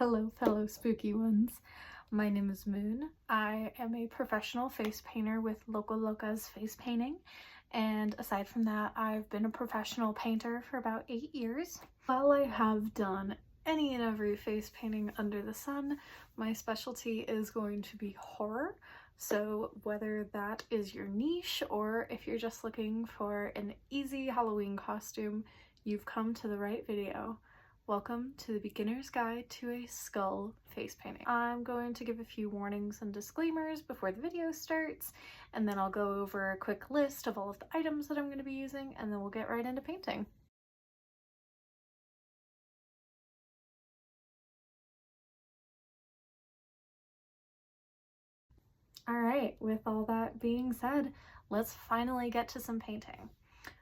Hello, fellow spooky ones. My name is Moon. I am a professional face painter with Loco Loca's Face Painting, and aside from that, I've been a professional painter for about 8 years. While I have done any and every face painting under the sun, my specialty is going to be horror. So whether that is your niche or if you're just looking for an easy Halloween costume, you've come to the right video. Welcome to the beginner's guide to a skull face painting. I'm going to give a few warnings and disclaimers before the video starts, and then I'll go over a quick list of all of the items that I'm going to be using, and then we'll get right into painting. Alright, with all that being said, let's finally get to some painting.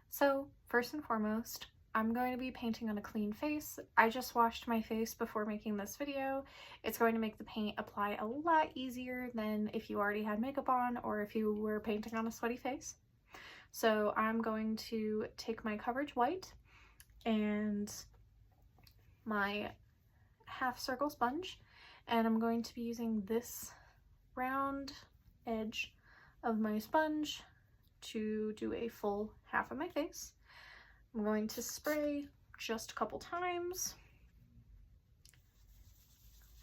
So, first and foremost, I'm going to be painting on a clean face. I just washed my face before making this video. It's going to make the paint apply a lot easier than if you already had makeup on or if you were painting on a sweaty face. So I'm going to take my coverage white and my half circle sponge, and I'm going to be using this round edge of my sponge to do a full half of my face. I'm going to spray just a couple times.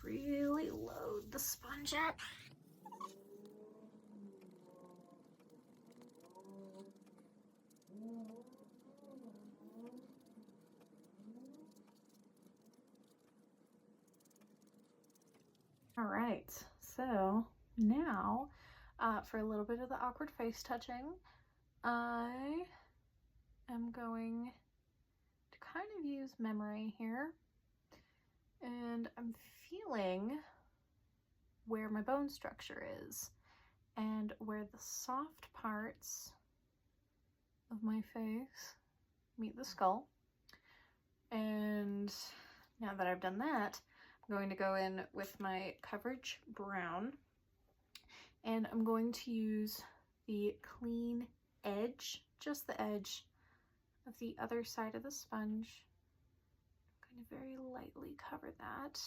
Really load the sponge up. All right, so now for a little bit of the awkward face touching, I am going to kind of use memory here, and I'm feeling where my bone structure is and where the soft parts of my face meet the skull. And now that I've done that, I'm going to go in with my coverage brown, and I'm going to use the clean edge, just the edge of the other side of the sponge. I'm going to very lightly cover that,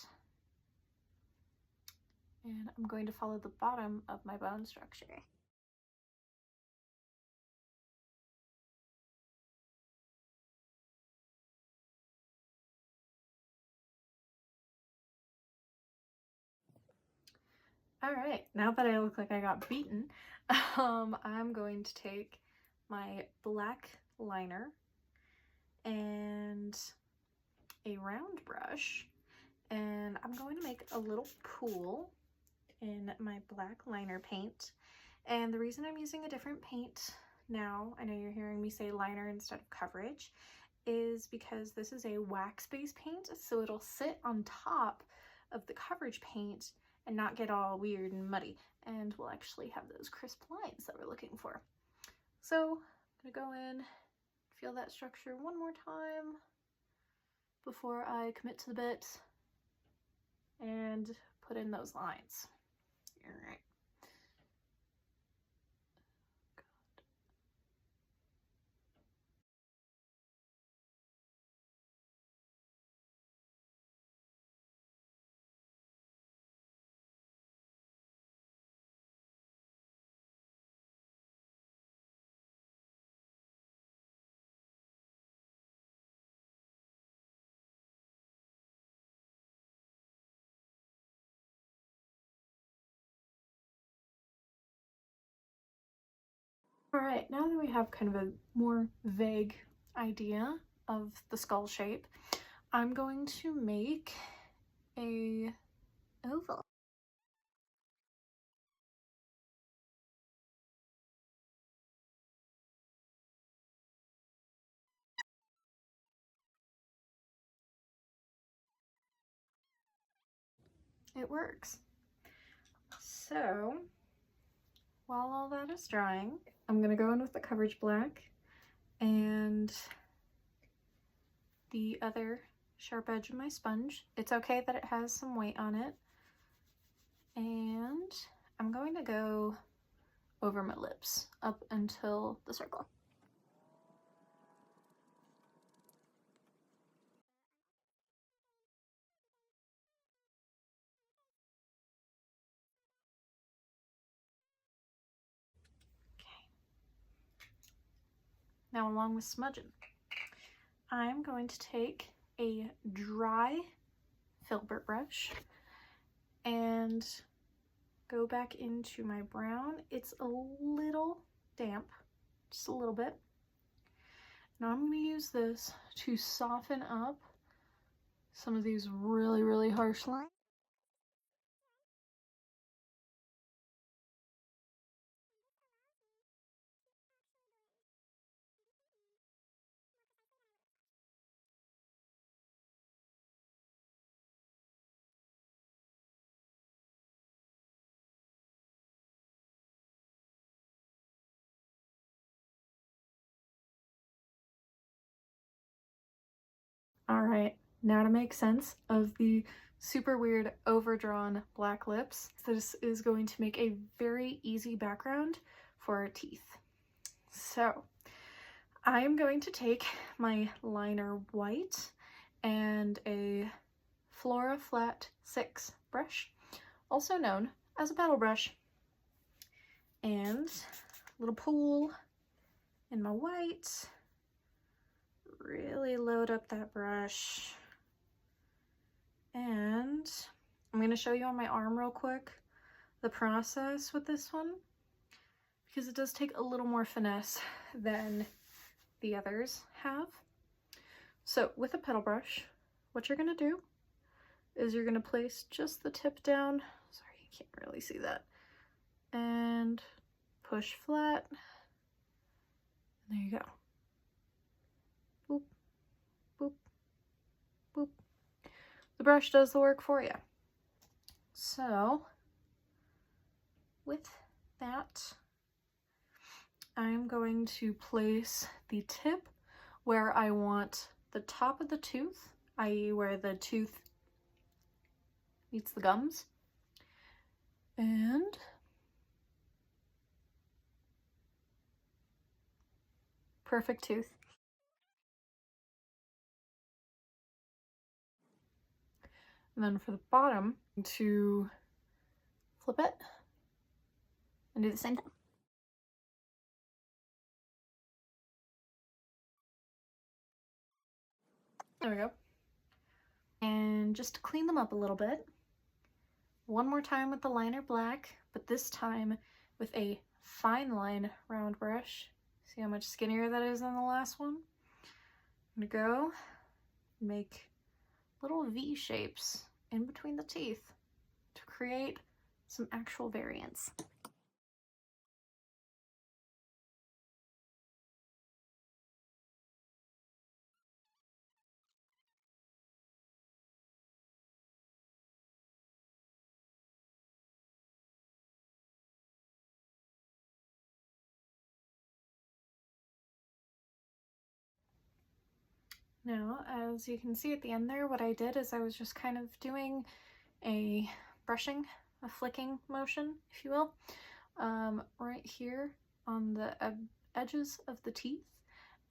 and I'm going to follow the bottom of my bone structure. Alright, now that I look like I got beaten, I'm going to take my black liner and a round brush, and I'm going to make a little pool in my black liner paint. And the reason I'm using a different paint now, I know you're hearing me say liner instead of coverage, is because this is a wax-based paint, so it'll sit on top of the coverage paint and not get all weird and muddy, and we'll actually have those crisp lines that we're looking for. So I'm gonna go in, feel that structure one more time before I commit to the bit and put in those lines. All right. Alright, now that we have kind of a more vague idea of the skull shape, I'm going to make a oval. It works. So, while all that is drying, I'm going to go in with the coverage black and the other sharp edge of my sponge. It's okay that it has some weight on it. And I'm going to go over my lips up until the circle. Now, along with smudging, I'm going to take a dry filbert brush and go back into my brown. It's a little damp, just a little bit. Now I'm going to use this to soften up some of these really harsh lines. Alright, now to make sense of the super weird overdrawn black lips, this is going to make a very easy background for our teeth. So, I am going to take my liner white and a Flora Flat 6 brush, also known as a paddle brush, and a little pool in my white. Really load up that brush, and I'm going to show you on my arm real quick the process with this one, because it does take a little more finesse than the others have. So with a petal brush, what you're going to do is you're going to place just the tip down, sorry you can't really see that, and push flat, and there you go. Boop, boop, boop. The brush does the work for you. So with that, I'm going to place the tip where I want the top of the tooth, i.e. where the tooth meets the gums, and perfect tooth. And then for the bottom, to flip it and do the same thing. There we go. And just to clean them up a little bit, one more time with the liner black, but this time with a fine line round brush. See how much skinnier that is than the last one? I'm gonna go make little V shapes in between the teeth to create some actual variance. Now, as you can see at the end there, what I did is I was just kind of doing a brushing, a flicking motion, if you will, right here on the edges of the teeth,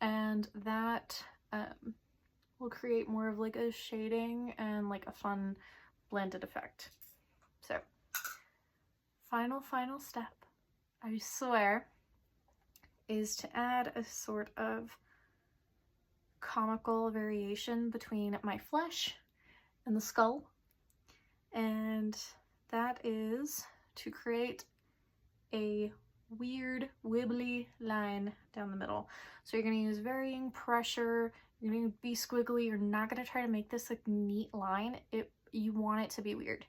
and that will create more of like a shading and like a fun blended effect. So, final step, I swear, is to add a sort of comical variation between my flesh and the skull, and that is to create a weird wibbly line down the middle. So you're going to use varying pressure, you're going to be squiggly, you're not going to try to make this a neat line. You want it to be weird.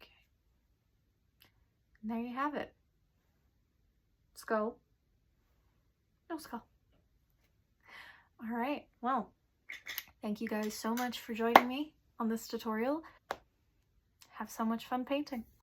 Okay. And there you have it. Skull. No skull. Alright, well, thank you guys so much for joining me on this tutorial. Have so much fun painting.